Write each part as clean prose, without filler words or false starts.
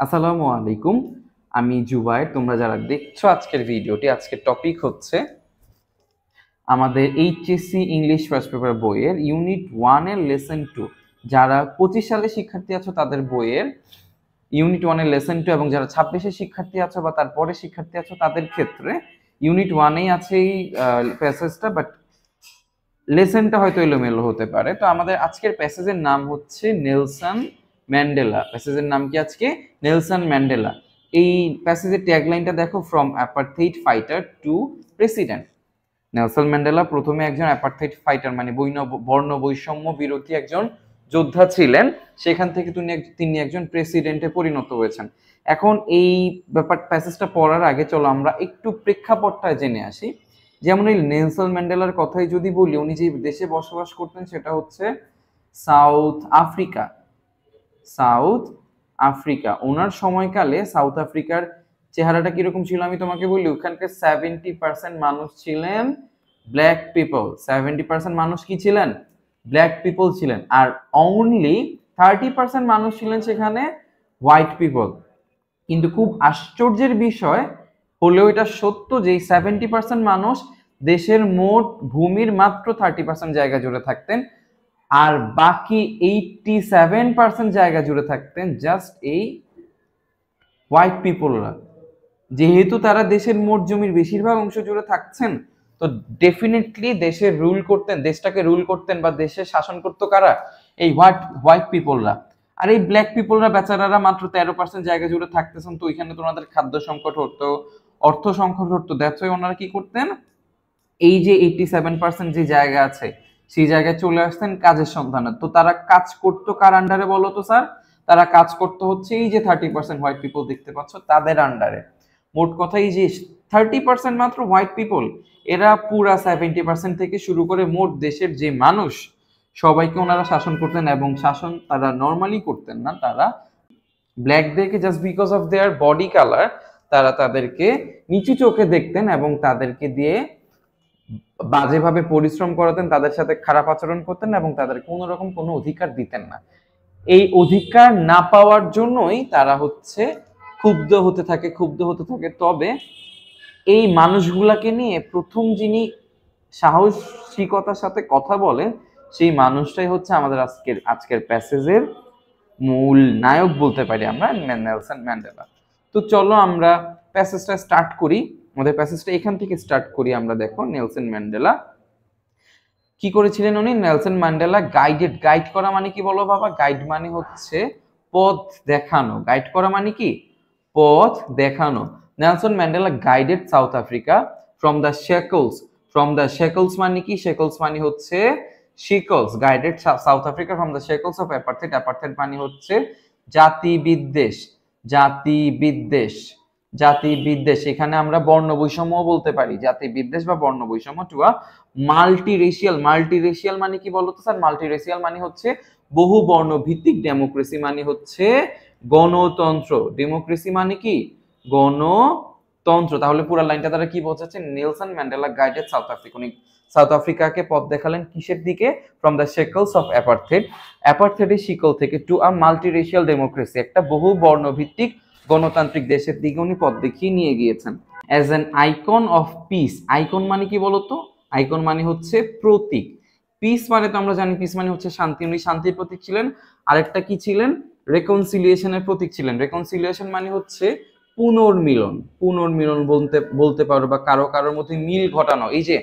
আসসালামু আলাইকুম। আমি জুবায়ের। তোমরা যারা দেখছো আজকের ভিডিওটি, আজকের টপিক হচ্ছে আমাদের এইচএসসি ইংলিশ ফার্স্ট পেপার বইয়ের ইউনিট 1 এর লেসন 2। যারা 25 সালে শিক্ষার্থী আছো তাদের বইয়ের ইউনিট 1 এর লেসন 2, এবং যারা 26 এর শিক্ষার্থী আছো বা তারপরে শিক্ষার্থী আছো তাদের ক্ষেত্রে ইউনিট 1 এই আছে এই প্যাসেজটা, বাট লেসনটা হয়তো এলোমেলো হতে পারে। তো আমাদের আজকের প্যাসেজের নাম হচ্ছে নেলসন ম্যান্ডেলা। প্যাসেজের নাম কি আজকে? Nelson Mandela. এই প্যাসেজের ট্যাগলাইনটা দেখো, from apartheid fighter to president. Nelson Mandela প্রথমে একজন অ্যাপারথেইড ফাইটার মানে বর্ণ বৈষম্য বিরোধী একজন যোদ্ধা ছিলেন, সেখান থেকে তিনি একজন প্রেসিডেন্টে পরিণত হয়েছেন। এখন এই প্যাসেজটা পড়ার আগে চলো আমরা একটু প্রেক্ষাপটটা জেনে আসি। যেমন এই নেলসন ম্যান্ডেলার কথাই যদি বলি, উনি যে দেশে বসবাস করতেন সেটা হচ্ছে সাউথ আফ্রিকা। South Africa. ওনার সময়কালে সাউথ আফ্রিকার চেহারাটা কিরকম ছিল আমি তোমাকে বলি। ওখানকার 70% মানুষ ছিলেন ব্ল্যাক পিপল। 70% মানুষ কি ছিলেন? ব্ল্যাক পিপল ছিলেন। আর অনলি 30% মানুষ ছিলেন সেখানে হোয়াইট পিপল। কিন্তু খুব আশ্চর্যের বিষয় হলেও এটা সত্য যে 70% মানুষ দেশের মোট ভূমির মাত্র 30% জায়গা জুড়ে থাকতেন, আর বাকি 87% জায়গা জুড়ে থাকতেন জাস্ট এই হোয়াইট পিপলরা। যেহেতু তারা দেশের মোট জমির বেশিরভাগ অংশ জুড়ে থাকছেন, তো ডেফিনেটলি দেশের রুল করতেন, দেশটাকে রুল করতেন বা দেশে শাসন করতো কারা? এই হোয়াইট পিপলরা। আর এই ব্ল্যাক পিপলরা বেচারারা মাত্র 13% জায়গা জুড়ে থাকতেছেন। তো ওইখানে তো ওনাদের খাদ্য সংকট হতো, অর্থ সংকট হতো। দ্যাটস ওয়াই ওনারা কি করতেন, এই যে 87% যে জায়গা আছে সেই জায়গায় চলে আসতেন কাজের সন্ধানে। তো তারা কাজ করতো কার আন্ডারে বলো তো স্যার? তারা কাজ করতো হচ্ছে এই যে 30% হোয়াইট পিপল দেখতে পাচ্ছ তাদের আন্ডারে। মোট কথা এই যে 30% মাত্র হোয়াইট পিপল, এরা পুরা 70% থেকে শুরু করে মোট দেশের যে মানুষ সবাইকে ওনারা শাসন করতেন, এবং শাসন তারা নর্মালি করতেন না, তারা ব্ল্যাকদেরকে just because of their body colour তারা তাদেরকে নিচু চোখে দেখতেন এবং তাদেরকে দিয়ে বাজেভাবে পরিশ্রম করাতেন, তাদের সাথে খারাপ আচরণ করতেন এবং তাদের কোনো রকম কোনো অধিকার দিতেন না। এই অধিকার না পাওয়ার জন্যই তারা হচ্ছে ক্ষুব্ধ হতে থাকে। তবে এই মানুষগুলাকে নিয়ে প্রথম যিনি সাহসিকতার সাথে কথা বলেন সেই মানুষটাই হচ্ছে আমাদের আজকের প্যাসেজের মূল নায়ক বলতে পারি আমরা, নেলসন ম্যান্ডেলা। তো চলো আমরা প্যাসেজটা স্টার্ট করি। আমাদের প্যাসেজটা এখান থেকে স্টার্ট করি আমরা। দেখো নেলসন ম্যান্ডেলা কি করেছিলেন উনি? নেলসন ম্যান্ডেলা গাইড করা মানে কি বলো বাবা? গাইড মানে হচ্ছে পথ দেখানো। গাইড করা মানে কি? পথ দেখানো। Nelson Mandela guided South Africa from the shackles. মানে কি? শেকলস মানে হচ্ছে শিকলস। Guided South Africa from the shackles of apartheid. Apartheid মানে হচ্ছে জাতি বিদ্বেষ। জাতি বিদ্বেষ। জাতি বিদ্বেষ, এখানে আমরা বর্ণ বৈষম্য বলতে পারি। জাতি বিদ্বেষ বা বর্ণ বৈষম্য টু আ মাল্টিরেশিয়াল। মাল্টিরেশিয়াল মানে কি বলতো স্যার? মাল্টিরেশিয়াল মানে হচ্ছে বহু বর্ণ ভিত্তিক। ডেমোক্রেসি মানে হচ্ছে গণতন্ত্র। ডেমোক্রেসি মানে কি? গণতন্ত্র। তাহলে পুরো লাইনটা দ্বারা কি বোঝাচ্ছে? Nelson Mandela guided South Africa. উনি সাউথ আফ্রিকাকে পথ দেখালেন কিসের দিকে? From the shackles of apartheid. অ্যাপার্থেডের শিকল থেকে টু আ মাল্টিরেশিয়াল ডেমোক্রেসি, একটা বহু বর্ণ ভিত্তিক গণতান্ত্রিক দেশের দিকে উনি পথ দেখিয়ে নিয়ে গিয়েছেন। As an icon of piece. Icon মানে কি বলতো? আইকন মানে হচ্ছে প্রতীক। পিস মানে তো আমরা জানি, পিস মানে হচ্ছে শান্তি। উনি শান্তির প্রতীক ছিলেন। আরেকটা কি ছিলেন? রেকনসিলিয়েশনের প্রতীক ছিলেন। রেকনসিলিয়েশন মানে হচ্ছে পুনর্মিলন। পুনর্মিলন বলতে বলতে পারো, বা কারোর মধ্যে মিল ঘটানো। এই যে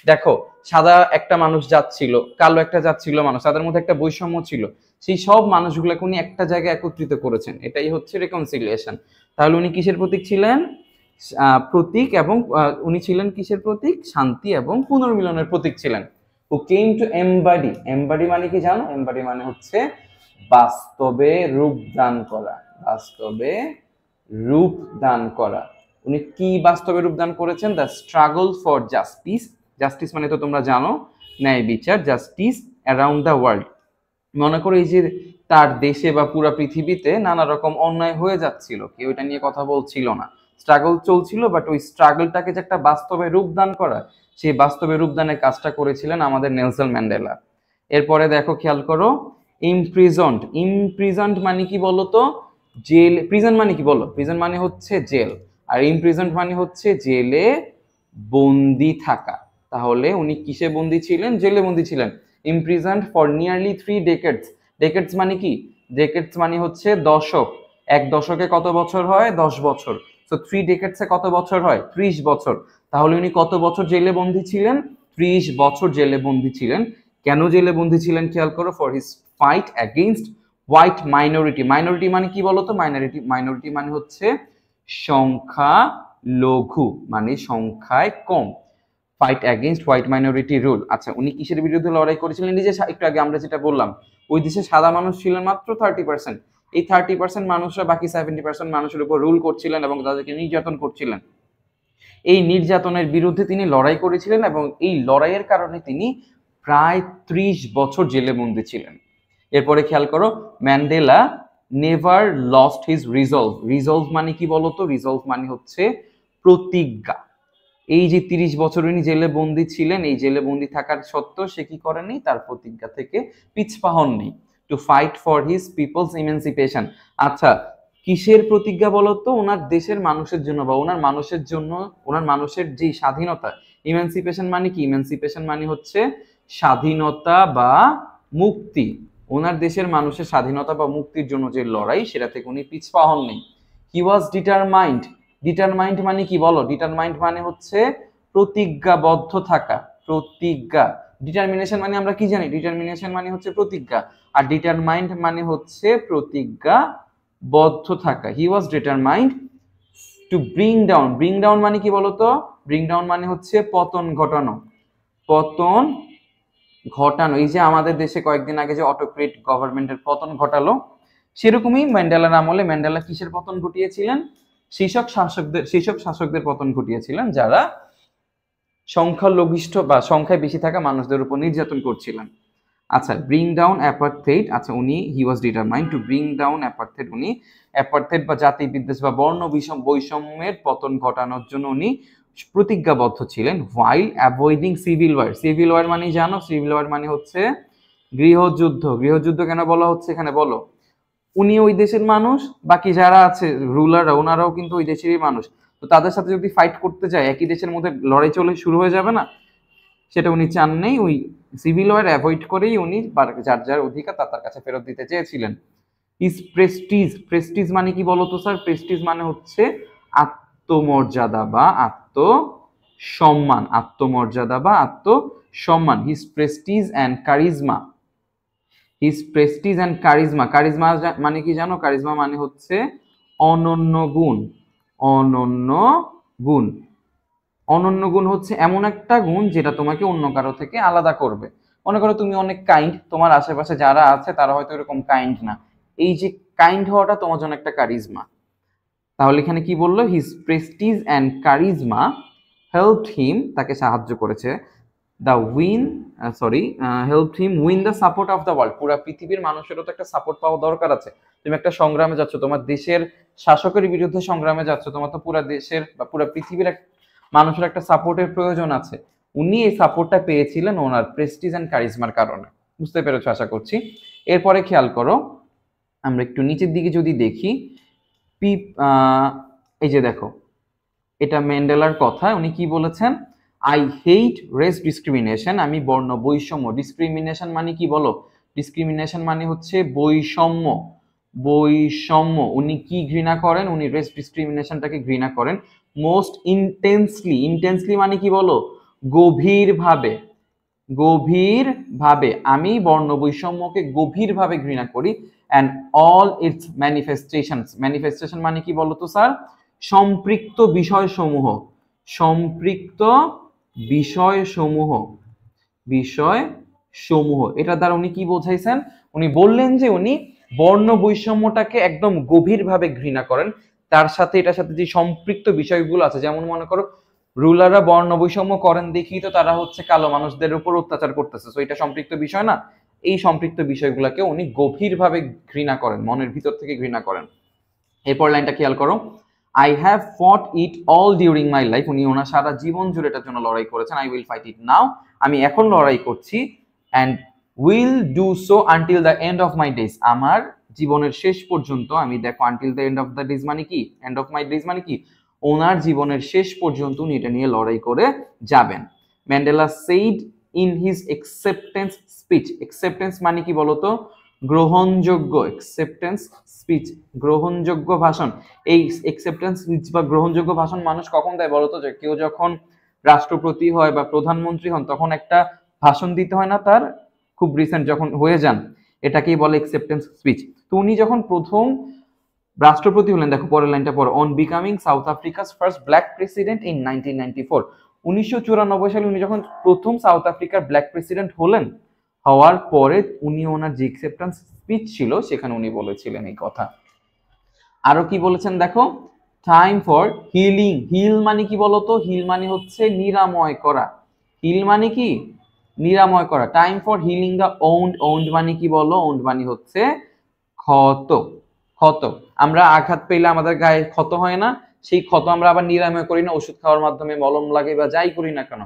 দেখো, সাদা একটা মানুষ জাত ছিল, কালো একটা জাত ছিল মানুষ, তাদের মধ্যে একটা বৈষম্য ছিল, সেই সব মানুষগুলোকে উনি একটা জায়গায় একত্রিত করেছেন। এটাই হচ্ছে রেকনসিলিয়েশন। তাহলে উনি কিসের প্রতীক ছিলেন? প্রতীক। এবং উনি ছিলেন কিসের প্রতীক? শান্তি এবং পুনর্মিলনের প্রতীক ছিলেন। হু কেম টু এমবাডি। এমবাডি মানে কি জানো? এমবাডি মানে হচ্ছে বাস্তবে রূপ দান করা। বাস্তবে রূপ দান করা। উনি কি বাস্তবে রূপ দান করেছেন? The struggle for justice. Justice মানে তো তোমরা জানো ন্যায় বিচার। Justice around the world. মনে করো এই যে তার দেশে বা পুরো পৃথিবীতে নানা রকম অন্যায় হয়ে যাচ্ছিল, কেউ এটা নিয়ে কথা বলছিল না, স্ট্রাগল চলছিল, বাট ওই স্ট্রাগলটাকে যে একটা বাস্তবে রূপদান করা, সেই বাস্তবে রূপদানের কাজটা করেছিলেন আমাদের নেলসন ম্যান্ডেলা। এরপরে দেখো, খেয়াল করো, ইমপ্রিজন্ড। ইমপ্রিজন্ড মানে কি বলতো? জেল, প্রিজন মানে কি বলো? প্রিজন মানে হচ্ছে জেল, আর ইমপ্রিজন্ড মানে হচ্ছে জেলে বন্দি থাকা। তাহলে উনি কিসে বন্দি ছিলেন? জেলে বন্দি ছিলেন। ইমপ্রিজন্ড ফর নিয়ারলি 3 ডেকেডস। ডেকেডস মানে কি? ডেকেডস মানে হচ্ছে দশক। এক দশকে কত বছর হয়? 10 বছর। সো 3 ডেকেডসে কত বছর হয়? 30 বছর। তাহলে উনি কত বছর জেলে বন্দি ছিলেন? 30 বছর জেলে বন্দি ছিলেন। কেন জেলে বন্দি ছিলেন খেয়াল করো, for his fight against white minority. Minority মানে কি বলতো? মাইনরিটি মানে হচ্ছে সংখ্যা লঘু, মানে সংখ্যায় কম। Fight against white minority rule. আচ্ছা, উনি কিসের বিরুদ্ধে লড়াই করেছিলেন? এই যে একটু আগে আমরা যেটা বললাম, ওই দেশে সাদা মানুষ ছিলেন মাত্র 30%। এই 30% মানুষরা বাকি 70% মানুষের উপর রুল করছিলেন এবং তাদেরকে নির্যাতন করছিলেন। এই নির্যাতনের বিরুদ্ধে তিনি লড়াই করেছিলেন এবং এই লড়াইয়ের কারণে তিনি প্রায় 30 বছর জেলে বন্দি ছিলেন। এরপরে খেয়াল করো, Mandela never lost his resolve. Resolve মানে কি বলতো? রিজলভ মানে হচ্ছে প্রতিজ্ঞা। এই যে 30 বছর উনি জেলে বন্দি ছিলেন, এই জেলে বন্দি থাকার সত্ত্বেও সে কি করেনি? তার প্রতিজ্ঞা থেকে পিছপা হননি। To fight for his people's emancipation. আচ্ছা, কিসের প্রতিজ্ঞা বলতো? ওনার দেশের মানুষের জন্য বা ওনার মানুষের জন্য, ওনার মানুষের যে স্বাধীনতা। ইমেন্সিপেশন মানে কি? ইমেন্সিপেশন মানে হচ্ছে স্বাধীনতা বা মুক্তি। ওনার দেশের মানুষের স্বাধীনতা বা মুক্তির জন্য যে লড়াই, সেটা থেকে উনি পিছপা হননি। হি ওয়াজ ডিটারমাইন্ড। ডিটারমাইন্ড মানে কি বলো? ডিটারমাইন্ড মানে হচ্ছে প্রতিজ্ঞাবদ্ধ থাকা। প্রতিজ্ঞা। ডিটারমিনেশন মানে আমরা কি জানি? ডিটারমিনেশন মানে হচ্ছে প্রতিজ্ঞা, আর ডিটারমাইন্ড মানে হচ্ছে প্রতিজ্ঞাবদ্ধ থাকা। He was determined to bring down. Bring down মানে কি বলতো? ব্রিং ডাউন মানে হচ্ছে পতন ঘটানো। পতন ঘটানো। এই যে আমাদের দেশে কয়েকদিন আগে যে অটোক্রেট গভর্নমেন্টের পতন ঘটালো, সেরকমই ম্যান্ডেলার আমলে ম্যান্ডেলা কিসের পতন ঘটিয়েছিলেন? সেইসব শাসকদের পতন ঘটিয়েছিলেন যারা সংখ্যালঘিষ্ঠ বা সংখ্যায় বেশি থাকা মানুষদের উপর নির্যাতন করছিলেন। আচ্ছা, ব্রিং ডাউন অ্যাপারথেইড। আচ্ছা, উনি he was determined to bring down apartheid. উনি অ্যাপারথেইড বা জাতি বিদ্বেষ বা বর্ণ বৈষম্যের পতন ঘটানোর জন্য উনি প্রতিজ্ঞাবদ্ধ ছিলেন। While avoiding civil war. Civil war মানে জানো? সিভিল ওয়ার মানে হচ্ছে গৃহযুদ্ধ। গৃহযুদ্ধ কেন বলা হচ্ছে এখানে বলো? উনি ওই দেশের মানুষ, বাকি যারা আছে রুলাররা, ওনারাও কিন্তু ওই দেশেরই মানুষ। তো তাদের সাথে যদি ফাইট করতে যায়, একই দেশের মধ্যে লড়াই চলে শুরু হয়ে যাবে না? সেটা উনি চান নেই। ওই সিভিল ওয়ার অ্যাভয়েড করেই উনি যার যার অধিকার তার কাছে ফেরত দিতে চেয়েছিলেন। ইস প্রেস্টিজ। প্রেস্টিজ মানে কি বলতো স্যার? প্রেস্টিজ মানে হচ্ছে আত্মমর্যাদা বা আত্মসম্মান। আত্মমর্যাদা বা আত্মসম্মান। His Prestige and charisma. His Prestige and charisma. Charisma মানে কি জানো? কারিজমা মানে হচ্ছে অনন্য গুণ। অনন্য গুণ। অনন্য গুণ হচ্ছে এমন একটা গুণ যেটা তোমাকে অন্য কারো থেকে আলাদা করবে। মনে করো তুমি অনেক কাইন্ড, তোমার আশেপাশে যারা আছে তারা হয়তো এরকম কাইন্ড না। এই যে কাইন্ড হওয়াটা তোমার জন্য একটা কারিজমা। তাহলে এখানে কি বললো? His Prestige and charisma helped him, তাকে সাহায্য করেছে, helped him win the support of the world. পুরো পৃথিবীর মানুষেরও তো একটা সাপোর্ট পাওয়া দরকার আছে। তুমি একটা সংগ্রামে যাচ্ছ, তোমার দেশের শাসকের বিরুদ্ধে সংগ্রামে যাচ্ছ, তোমার তো পুরো দেশের বা পুরো পৃথিবীর মানুষের একটা সাপোর্টের প্রয়োজন আছে। উনি এই সাপোর্টটা পেয়েছিলেন ওনার প্রেস্টিজ অ্যান্ড কারিজমার কারণে। বুঝতে পেরেছো আশা করছি। এরপরে খেয়াল করো, আমরা একটু নিচের দিকে যদি দেখি, এই যে দেখো, এটা ম্যান্ডেলার কথা। উনি কি বলেছেন? I hate race discrimination. আমি বর্ণ বৈষম্য। ডিসক্রিমিনেশন মানে কি বলো? ডিসক্রিমিনেশন মানে হচ্ছে বৈষম্য। বৈষম্য। উনি কি ঘৃণা করেন? উনি রেস ডিসক্রিমিনেশনটাকে ঘৃণা করেন মোস্ট ইন্টেন্সলি। ইন্টেন্সলি মানে কি বলো? গভীরভাবে। গভীরভাবে। আমি বর্ণ বৈষম্যকে গভীরভাবে ঘৃণা করি। And all it's manifestations. Manifestation মানে কি বলতো স্যার? সম্পৃক্ত বিষয়সমূহ। সম্পৃক্ত বিষয়সমূহ। বিষয়সমূহ। এটা দ্বারা উনি কি বোঝাইছেন? উনি বললেন যে উনি বর্ণ বৈষম্যটাকে একদম গভীরভাবে ঘৃণা করেন। তার সাথে এটার সাথে যে সম্পৃক্ত বিষয়গুলো আছে, যেমন মনে করো রুলাররা বর্ণ বৈষম্য করেন দেখি তো তারা হচ্ছে কালো মানুষদের উপর অত্যাচার করতেছে, তো এটা সম্পৃক্ত বিষয় না? এই সম্পৃক্ত বিষয়গুলোকে উনি গভীরভাবে ঘৃণা করেন, মনের ভিতর থেকে ঘৃণা করেন। এরপর লাইনটা খেয়াল করো, আই হ্যাভ ফট it all during my life. উনি ওনার সারা জীবন জুড়ে এটার জন্য লড়াই করেছেন। আই উইল ফাইট ইট নাও। আমি এখন লড়াই করছি। And will do so until the end of my days. আমার জীবনের শেষ পর্যন্ত, আমি দেখো until the end of the days মানে কি, এন্ড অফ মাই ডেজ মানে কি, ওনার জীবনের শেষ পর্যন্ত উনি এটা নিয়ে লড়াই করে যাবেন। Mandela said in his acceptance speech, acceptance মানে কি বলতো, গ্রহণযোগ্য, অ্যাকসেপ্টেন্স স্পিচ গ্রহণযোগ্য ভাষণ। এই অ্যাকসেপ্টেন্স স্পিচ বা গ্রহণযোগ্য ভাষণ মানুষ কখন দেয় বলতো, যে কেউ যখন রাষ্ট্রপতি হয় বা প্রধানমন্ত্রী হন তখন একটা ভাষণ দিতে হয় না, তার খুব রিসেন্ট যখন হয়ে যান, এটাকেই বলে অ্যাকসেপ্টেন্স স্পিচ। তো উনি যখন প্রথম রাষ্ট্রপতি হলেন, দেখো পরের লাইনটা পড়ো, on becoming south আফ্রিকাস first black president in 1994, 1994 সালে উনি যখন প্রথম সাউথ আফ্রিকার ব্ল্যাক প্রেসিডেন্ট হলেন, হওয়ার পরে উনি ওনার যে অ্যাকসেপ্টেন্স স্পিচ ছিল সেখানে উনি বলেছিলেন এই কথা। আরো কি বলেছেন দেখো, টাইম ফর হিলিং, হিল মানে কি বলতো, হিল মানে হচ্ছে নিরাময় করা, হিল মানে কি নিরাময় করা, time for healing the wound, wound মানে কি বলো, ওন্ড মানে হচ্ছে ক্ষত, ক্ষত, আমরা আঘাত পেলে আমাদের গায়ে ক্ষত হয় না, সেই ক্ষত আমরা আবার নিরাময় করি না, ওষুধ খাওয়ার মাধ্যমে, মলম লাগে বা যাই করি না কেন,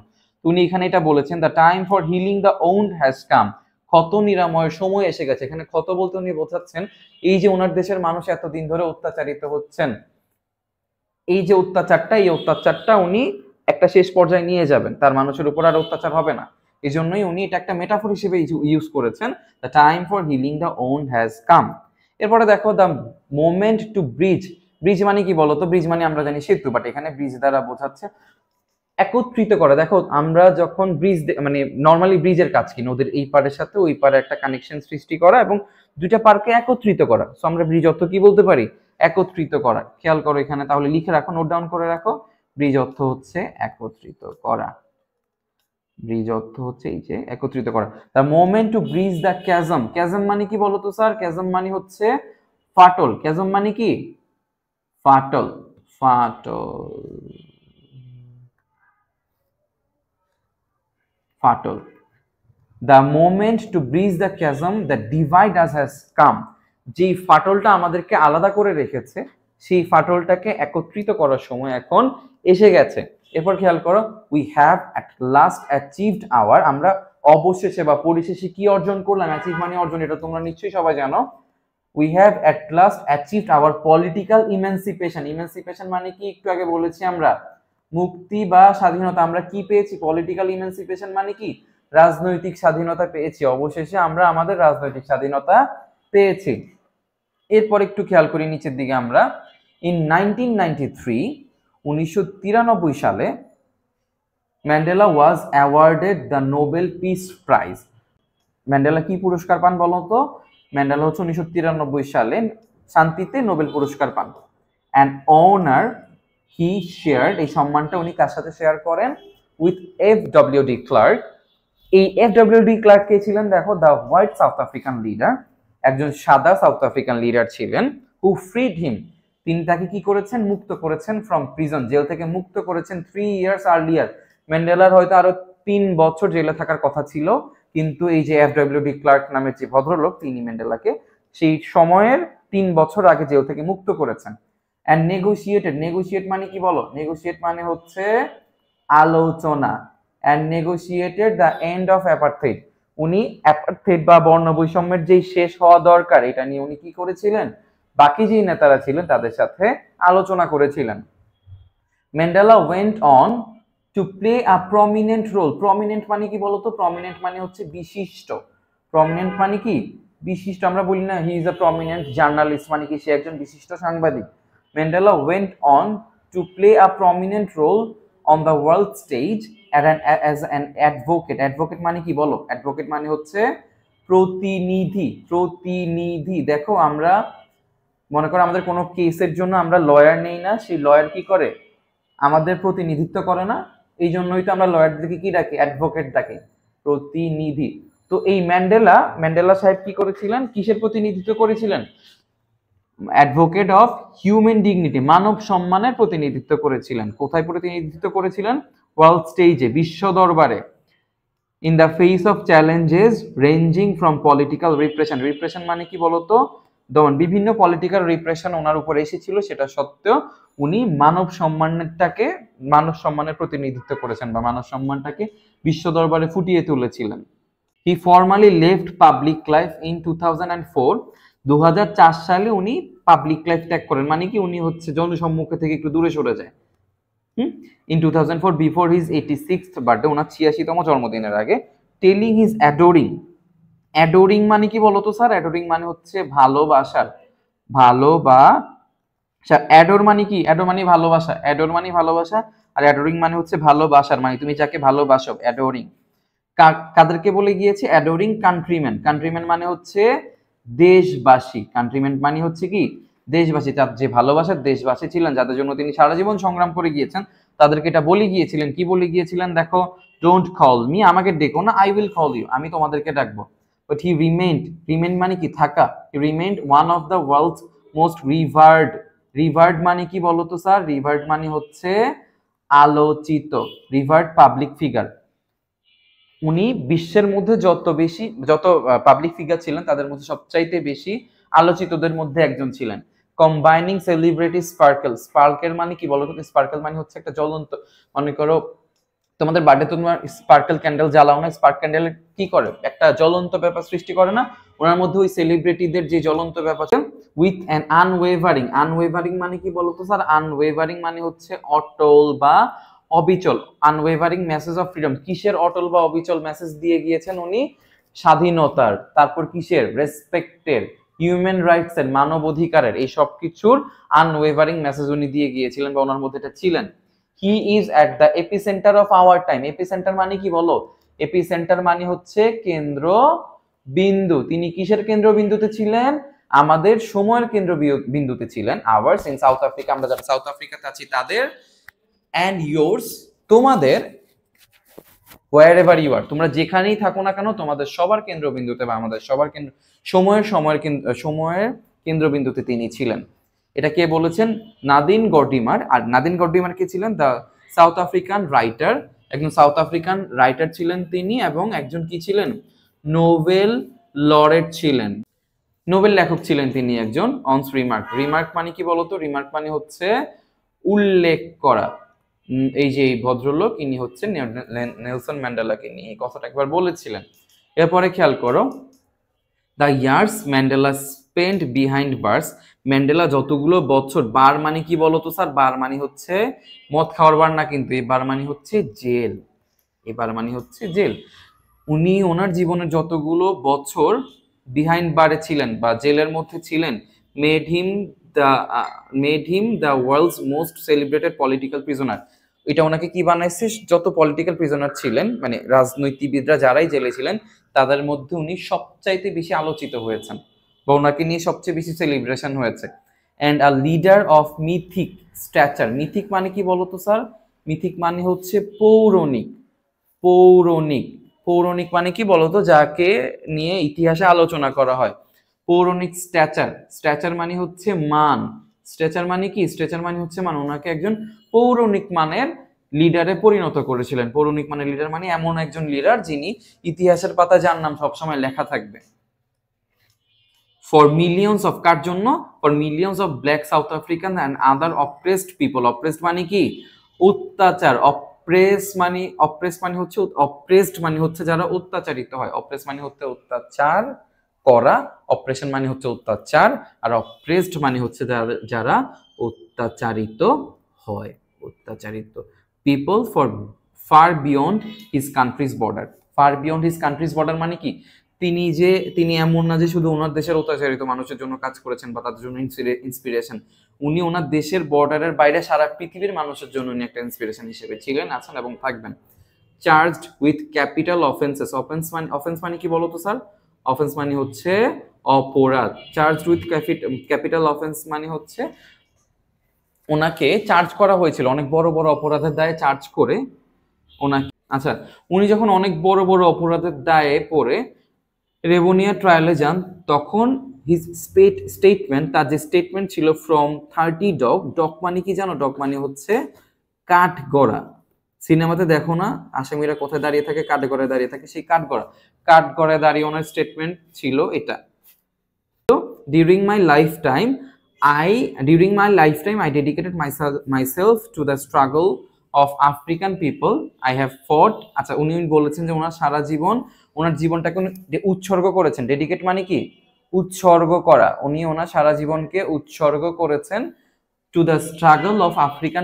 উনি এখানে এটা বলেছেন, the time for healing the wound has come, ক্ষত নিরাময়ের সময় এসে গেছে। এখানে ক্ষত বলতে উনি বোঝাচ্ছেন এই যে ওনার দেশের মানুষ এতদিন ধরে অত্যাচারিত হচ্ছেন, এই যে অত্যাচারটা, এই অত্যাচারটা উনি একটা শেষ পর্যায়ে নিয়ে যাবেন, তার মানুষের উপর আর অত্যাচার হবে না। এই জন্যই উনি এটা একটা মেটাফর হিসেবে ইউজ করেছেন, the time for healing the wound has come. এরপরে দেখো the moment to bridge, bridge মানে কি বলতো, ব্রিজ মানে আমরা জানি সেতু, বাট এখানে ব্রিজ দ্বারা বোঝাচ্ছে একত্রিত করা। দেখো আমরা যখন ব্রিজ, মানে নর্মালি ব্রিজের কাজ কি, নদীর এই পারের সাথে ওই পারে একটা কানেকশন সৃষ্টি করা এবং দুইটা পারকে একত্রিত করা। সো আমরা ব্রিজ অর্থ কি বলতে পারি, একত্রিত করা। খেয়াল করো এখানে, তাহলে লিখে রাখো, নোট ডাউন করে রাখো, ব্রিজ অর্থ হচ্ছে একত্রিত করা, ব্রিজ অর্থ হচ্ছে এই যে একত্রিত করা। The moment to bridge the chasm, chasm মানে কি বলতো স্যার, ক্যাজম মানে হচ্ছে ফাটল, ক্যাজম মানে কি ফাটল, ফাটল, ফাটল। The moment to bridge the chasm that divide us has come, যেই ফাটলটা আমাদেরকে আলাদা করে রেখেছে সেই ফাটলটাকে একত্রিত করার সময় এখন এসে গেছে। এরপর খেয়াল করো, we have at last achieved hour, আমরা অবশেষে বা পরিশেষে কি অর্জন করলাম, অ্যাচিভ মানে অর্জন, এটা তোমরা নিশ্চয়ই সবাই জানো। We have at last achieved hour political emancipation, emancipation মানে কি একটু আগে বলেছি আমরা, মুক্তি বা স্বাধীনতা। আমরা কি পেয়েছি, পলিটিক্যাল ইমানসিপেশন মানে কি রাজনৈতিক স্বাধীনতা পেয়েছি, অবশেষে আমরা আমাদের রাজনৈতিক স্বাধীনতা পেয়েছি। এরপর একটু খেয়াল করি নিচের দিকে আমরা, ইন 1993, 1993 সালে Mandela was awarded the Nobel peace prize. Mandela কি পুরস্কার পান বলো তো, ম্যান্ডেলা হচ্ছে 1993 সালে শান্তিতে নোবেল পুরস্কার পান। অ্যান্ড অনার হি শেয়ার্ড, এই সম্মানটা উনি কার সাথে শেয়ার করেন, উইথ এফ.ডব্লিউ.ডি. ক্লার্ক। এই এফ.ডব্লিউ.ডি. ক্লার্ক কে ছিলেন দেখো, the white south African leader, একজন সাদা সাউথ আফ্রিকান লিডার ছিলেন, হু ফ্রিড হিম, তিনি তাকে কি করেছেন, মুক্ত করেছেন, ফ্রম প্রিজন, জেল থেকে মুক্ত করেছেন 3 years আর্লিয়ার। ম্যান্ডেলার হয়তো আরো 3 বছর জেলে থাকার কথা ছিল, কিন্তু এই যে এফ.ডব্লিউ.ডি. ক্লার্ক নামের যে ভদ্রলোক, তিনি ম্যান্ডেলাকে সেই সময়ের 3 বছর আগে জেল থেকে মুক্ত করেছেন। অ্যান্ড নেগোশিয়েটেড, নেগোশিয়েট মানে কি বলো, নেগোশিয়েট মানে হচ্ছে আলোচনা। And negotiated the end of apartheid, উনি অ্যাপার্থাইড বা বর্ণ বৈষম্যের যেই শেষ হওয়া দরকার, এটা নিয়ে উনি কি করেছিলেন, বাকি যেই নেতারা ছিলেন তাদের সাথে আলোচনা করেছিলেন। Mandela went on to play a prominent role, prominent মানে কি বলতো, প্রমিনেন্ট মানে হচ্ছে বিশিষ্ট, প্রমিনেন্ট মানে কি বিশিষ্ট, আমরা বলি না he is a prominent journalist, মানে কি সে একজন বিশিষ্ট সাংবাদিক। Mandela went on to play a prominent role on the world stage as an advocate, advocate মানে কি বলো, অ্যাডভোকেট মানে হচ্ছে প্রতিনিধি, প্রতিনিধি। দেখো আমরা মনে করো আমাদের কোনো কেসের জন্য আমরা লয়ার নেই না, সেই লয়ার কি করে, আমাদের প্রতিনিধিত্ব করে না, এই জন্যই তো আমরা লয়ারদেরকে কি ডাকি, অ্যাডভোকেট ডাকি, প্রতিনিধি। তো এই ম্যান্ডেলা, ম্যান্ডেলা সাহেব কি করেছিলেন, কিসের প্রতিনিধিত্ব করেছিলেন, অ্যাডভোকেট অফ হিউম্যান ডিগনিটি, মানব সম্মানের প্রতিনিধিত্ব করেছিলেন। কোথায় প্রতিনিধিত্ব করেছিলেন, ওয়ার্ল্ড স্টেজে, বিশ্ব দরবারে। In the face of challenges ranging from political repression, repression মানে কি বলতো, দমন, বিভিন্ন পলিটিক্যাল রিপ্রেশন ওনার উপরে এসেছিল, সেটা সত্ত্বেও উনি মানব সম্মানটাকে, মানব সম্মানের প্রতিনিধিত্ব করেছেন বা মানব সম্মানটাকে বিশ্ব দরবারে ফুটিয়ে তুলেছিলেন। He formally left public life in 2004, 2004 সালে উনি পাবলিক লাইফ ত্যাগ করেন, মানে কি উনি হচ্ছে জনসম্মুখে থেকে একটু দূরে সরে যায়। In 2004 before his 86th birthday, ওনার 86তম জন্মদিনের আগে, টেলিং হিজ অ্যাডোরিং মানে কি বলতো স্যার? অ্যাডোরিং মানে হচ্ছে ভালোবাসার, অ্যাডোর মানে কি? অ্যাডোর মানে ভালোবাসা, অ্যাডোর মানে ভালোবাসা, আর অ্যাডোরিং মানে হচ্ছে ভালোবাসার, মানে তুমি যাকে ভালোবাসো, অ্যাডোরিং। কাদেরকে বলে গিয়েছে? অ্যাডোরিং কান্ট্রিম্যান। কান্ট্রিম্যান মানে হচ্ছে দেশবাসী, কান্ট্রিম্যান মানে হচ্ছে কি দেশবাসী, তার যে ভালোবাসার দেশবাসী ছিলেন, যাদের জন্য তিনি সারা জীবন সংগ্রাম করে গিয়েছেন, তাদেরকে এটা বলে গিয়েছিলেন। কি বলে গিয়েছিলেন দেখো, ডোন্ট কল মি, আমাকে ডেকো না, আই উইল কল ইউ, আমি তোমাদেরকে ডাকবো। বাট হি রিমেইন্ড মানে কি থাকা, he remained one of the world's most revered মানে কি বলতো স্যার? রিভার্ড মানে হচ্ছে আলোচিত, রিভার্ড পাবলিক ফিগার। উনি বিশ্বের মধ্যে যত পাবলিক ফিগার ছিলেন তাদের মধ্যে সবচাইতে বেশি আলোচিতদের মধ্যে একজন ছিলেন। কম্বাইনিং সেলিব্রিটি স্পার্কেল মানে কি বলতো? স্পার্কেল মানে হচ্ছে একটা জ্বলন্ত, মনে করো তোমাদের বার্থডে তোমার স্পার্কেল ক্যান্ডেল জ্বালাও না, স্পার্ক ক্যান্ডেল কি করে? একটা জ্বলন্ত ব্যাপার সৃষ্টি করে না? ওনার মধ্যে ওই সেলিব্রিটিদের যে জ্বলন্ত ব্যাপার, উইথ অ্যান আনওয়েভারিং মানে কি বলতো স্যার? আনওয়েভারিং মানে হচ্ছে অটল বা অবিচল, আনওয়েভারিং মেসেজ অফ ফ্রিডম। কিসের অটল বা অবিচল মেসেজ দিয়ে গিয়েছেন উনি? স্বাধীনতার। তারপর কিসের? রেসপেক্টের, হিউম্যান রাইটস এর, মানব অধিকারের, এই সব কিছুর আনওয়েভারিং মেসেজ উনি দিয়ে গিয়েছিলেন, বা ওনার মধ্যে এটা ছিলেন। He is at the epicentre of our time. Epicentre মানে কি বলো? এপিসেন্টার মানে হচ্ছে কেন্দ্র বিন্দু। তিনি কিসের কেন্দ্র বিন্দুতে ছিলেন? আমাদের সময়ের কেন্দ্র বিন্দুতে ছিলেন। আওয়ার্স ইন সাউথ আফ্রিকা, আমরা যারা সাউথ আফ্রিকাতে আছি তাদের, অ্যান্ড ইয়োর্স তোমাদের, হোয়ার এভার ইউ আর, তোমরা যেখানেই থাকো না কেন তোমাদের সবার কেন্দ্রবিন্দুতে, বা আমাদের সবার সময়ের কেন্দ্রবিন্দুতে তিনি ছিলেন। এটা কে বলেছেন? নাদিন গর্ডিমার। আর নাদিন গর্ডিমার কে ছিলেন? দ্য সাউথ আফ্রিকান রাইটার, একজন সাউথ আফ্রিকান রাইটার ছিলেন তিনি, এবং একজন কি ছিলেন? নোবেল লরেট ছিলেন, নোবেল লেখক ছিলেন তিনি একজন। অনস রিমার্ক মানে কি বলতো? রিমার্ক মানে হচ্ছে উল্লেখ করা। এই যে এই ভদ্রলোক, ইনি হচ্ছে নেলসন ম্যান্ডেলাকে নিয়ে এই কথাটা একবার বলেছিলেন। এরপরে খেয়াল করো, the years Mandela spend behind bars, Mandela যতগুলো বছর, বার মানে কি বলতো স্যার? বার মানে হচ্ছে মদ খাওয়ার বার না, কিন্তু এই বার মানে হচ্ছে জেল, এবার মানে হচ্ছে জেল। উনি ওনার জীবনের যতগুলো বছর বিহাইন্ড বারে ছিলেন বা জেলের মধ্যে ছিলেন, made him the world's most celebrated political prisoner. এটা ওনাকে কি বানাইছে? যত পলিটিক্যাল প্রিজনার ছিলেন, মানে রাজনৈতিকবিদরা যারাই জেলে ছিলেন, তাদের মধ্যে উনি সবচাইতে বেশি আলোচিত হয়েছেন, বা ওনাকে নিয়ে সবচেয়ে বেশি সেলিব্রেশন হয়েছে। And a leader of mythic stature. Mythic মানে কি বলতো স্যার? মিথিক মানে হচ্ছে পৌরাণিক। পৌরাণিক পৌরাণিক মানে কি বলতো? যাকে নিয়ে ইতিহাসে আলোচনা করা হয়। পৌরাণিক স্ট্যাচার মানে হচ্ছে মান। স্ট্যাচার মানে কি? স্ট্যাচার মানে হচ্ছে মান। ওনাকে একজন পৌরাণিক মানের লিডারে পরিণত করেছিলেন। পৌরাণিক মানের লিডার মানে এমন একজন লিডার যিনি ইতিহাসের পাতায় যার নাম সবসময় লেখা থাকবে। ফর মিলিয়ন্স অফ, কার জন্য? For millions of black south African and other oppressed people. Oppressed মানে কি? অত্যাচার। অপ্রেসড মানে হচ্ছে যারা অত্যাচারিত হয়। অপ্রেস মানে হচ্ছে অত্যাচার করা, অপ্রেশন মানে হচ্ছে অত্যাচার, আর অপ্রেসড মানে হচ্ছে যারা অত্যাচারিত হয়, অত্যাচারিত। People for far beyond his country's border. Far beyond his country's border মানে কি? তিনি এমন না যে শুধু ওনার দেশের অত্যাচারিত মানুষের জন্য কাজ করেছেন বা তাদের জন্য ইন্সপিরেশন, উনি ওনার দেশের বর্ডারের বাইরে সারা পৃথিবীর মানুষের জন্য উনি একটা ইন্সপিরেশন হিসেবে ছিলেন, আছেন এবং থাকবেন। Charged with capital offences. Offence মানে কি বলতো স্যার? অফেন্স মানে হচ্ছে অপরাধ। চার্জড উইথ ক্যাপিটাল অফেন্স মানে হচ্ছে ওনাকে চার্জ করা হয়েছিল অনেক বড় বড় অপরাধের দায়ে চার্জ করে ওনাকে। আচ্ছা, উনি যখন অনেক বড় বড় অপরাধের দায়ে পড়ে রেভোনিয়া ট্রায়ালে যান, তখন হিজ স্টেটমেন্ট, তার যে স্টেটমেন্ট ছিল, ফ্রম 30 ডগ মানে কি জানো? ডগ মানে হচ্ছে কাঠগড়া। সিনেমাতে দেখো না আসামিরা কোথায় দাঁড়িয়ে থাকে? কাঠগড়ায় দাঁড়িয়ে থাকে, সেই কাঠগড়ায় দাঁড়িয়ে ওনার স্টেটমেন্ট ছিল এটা। তো during my life time I dedicated myself to the struggle of African people. I have fought. আচ্ছা, উনি বলেছেন যে ওনার সারা জীবন, ওনার জীবনটাকে উৎসর্গ করেছেন। ডেডিকেট মানে কি? উৎসর্গ করা, উনি ওনার সারা জীবনকে উৎসর্গ করেছেন to the struggle of African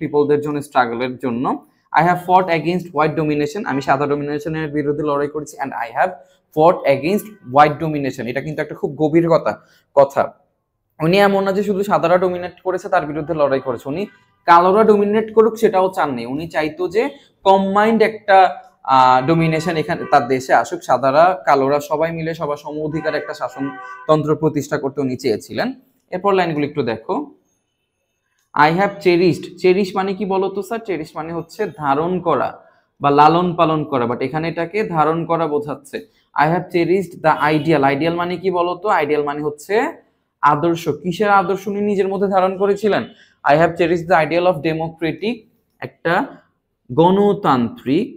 পিপলদের জন্য, স্ট্রাগলের জন্য। I have fought against white domination, আমি সাদা ডোমিনেশনের বিরুদ্ধে লড়াই করেছি। And I have fought against white domination, এটা কিন্তু একটা খুব গভীর কথা। উনি এমন না যে শুধু সাদারা ডোমিনেট করেছে তার বিরুদ্ধে লড়াই করেছে, উনি কালোরা ডোমিনেট করুক সেটাও চাননি। উনি চাইতো যে কম্বাইন্ড একটা ডোমিনেশন এখানে তার দেশে আসুক, সাদারা কালোরা সবাই মিলে সবার সম অধিকার একটা শাসনতন্ত্র প্রতিষ্ঠা করতে উনি চেয়েছিলেন। এরপর লাইনগুলো একটু দেখো। আই হ্যাভ চেরিশ মানে কি বলতো স্যার? চেরিশ মানে হচ্ছে ধারণ করা বা লালন পালন করা, বাট এখানে এটাকে ধারণ করা বোঝাচ্ছে। I have cherished the ideal মানে কি বলতো? আইডিয়াল মানে হচ্ছে আদর্শ। কিসের আদর্শ উনি নিজের মধ্যে ধারণ করেছিলেন? I have cherished the ideal of Democratic, একটা গণতান্ত্রিক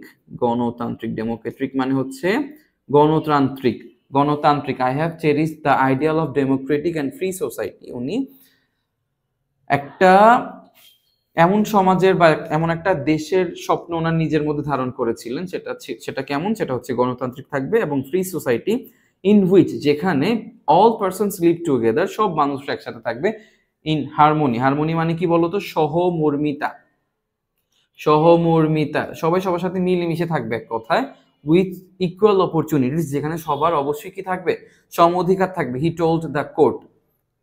ডেমোক্রেটিক মানে হচ্ছে গণতান্ত্রিক। I have cherished the ideal of Democratic and free society, উনি একটা এমন সমাজের বা এমন একটা দেশের স্বপ্ন ওনার নিজের মধ্যে ধারণ করেছিলেন। সেটা কেমন? সেটা হচ্ছে গণতান্ত্রিক থাকবে এবং ফ্রি সোসাইটি ইন হুইচ, যেখানে অল পারসনস লিভ টুগেদার, সব মানুষরা একসাথে থাকবে, ইন হারমোনি মানে কি বলতো? সহমর্মিতা, সবাই সবার সাথে মিলেমিশে থাকবে এক কথায়। উইথ ইকুয়াল অপরচুনিটিস, যেখানে সবার অবশ্যই কি থাকবে? সম অধিকার থাকবে। হি টোল্ড দ্য কোর্ট,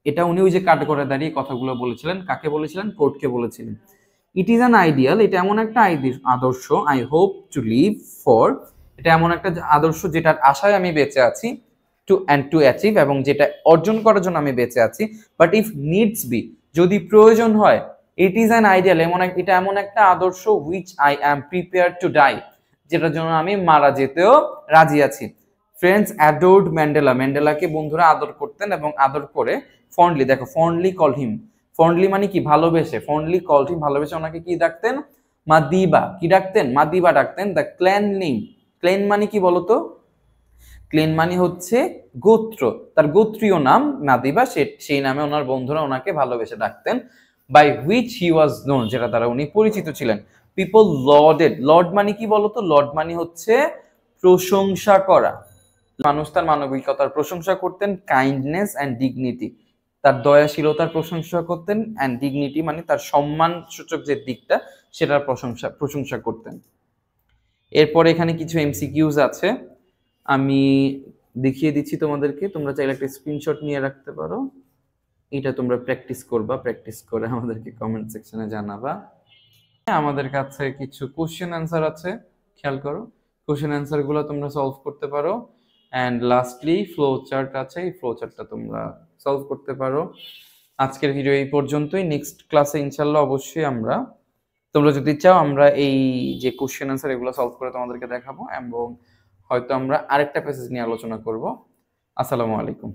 এটা উনি ওই যে কাঠগড়ায় দাঁড়িয়ে কথাগুলো বলেছিলেন। কাকে বলেছিলেন? কোর্টকে বলেছিলেন। ইট ইজ অ্যান আইডিয়াল, এটা এমন একটা আদর্শ। I hope to live for, এটা এমন একটা আদর্শ যেটার আশায় আমি বেঁচে আছি। টু অ্যাচিভ, এবং যেটা অর্জন করার জন্য আমি বেঁচে আছি। বাট ইফ নিডস বি, যদি প্রয়োজন হয়, ইট ইজ অ্যান আইডিয়াল, এটা এমন একটা আদর্শ which I am prepare to die, যেটার জন্য আমি মারা যেতেও রাজি আছি। ফ্রেন্ডস অ্যাডোর্ড ম্যান্ডেলাকে বন্ধুরা আদর করতেন এবং আদর করে ফন্ডলি, দেখো ফন্ডলি কল হিম, ফন্ডলি মানে কি? ভালোবেসে। ফন্ডলি কল হিম, ভালোবেসে ওনাকে কি ডাকতেন? মাদিবা। কি ডাকতেন? মাদিবা ডাকতেন। দ্য ক্ল্যান নেম, ক্লেন মানে কি বলতো? ক্লেন মানে হচ্ছে গোত্র, তার গোত্রীয় নাম মাদিবা, সেই নামে ওনার বন্ধুরা ওনাকে ভালোবেসে ডাকতেন। By which he was known, যেটা দ্বারা উনি পরিচিত ছিলেন। পিপল লর্ডেড, লর্ড মানে কি বলতো? লর্ড মানে হচ্ছে প্রশংসা করা, মানুষ তার মানবিকতার প্রশংসা করতেন। কাইন্ডনেস অ্যান্ড ডিগনিটি, তার দয়াশীলতার প্রশংসা করতেন। অ্যান্ড ডিগনিটি মানে তার সম্মান সূচক যে দিকটা, সেটার প্রশংসা করতেন। এরপর এখানে কিছু এমসিকিউজ আছে, আমি দেখিয়ে দিচ্ছি তোমাদেরকে। তোমরা চাইলে একটা স্ক্রিনশট নিয়ে রাখতে পারো, এটা তোমরা প্র্যাকটিস করবা, প্র্যাকটিস করে আমাদেরকে কমেন্ট সেকশনে জানাবা। আমাদের কাছে কিছু কোশ্চেন অ্যান্সার আছে, খেয়াল করো। কোশ্চেন অ্যান্সার গুলো তোমরা সলভ করতে পারো। অ্যান্ড লাস্টলি ফ্লো চার্ট আছে, এই ফ্লো চার্টটা তোমরা সলভ করতে পারো। আজকের ভিডিও এই পর্যন্তই। নেক্সট ক্লাসে ইনশাল্লাহ অবশ্যই তোমরা যদি চাও আমরা এই যে কোশ্চেন অ্যান্সার এগুলো সলভ করে তোমাদেরকে দেখাবো, এবং হয়তো আমরা আরেকটা প্যাসেজ নিয়ে আলোচনা করব। আসসালামু আলাইকুম।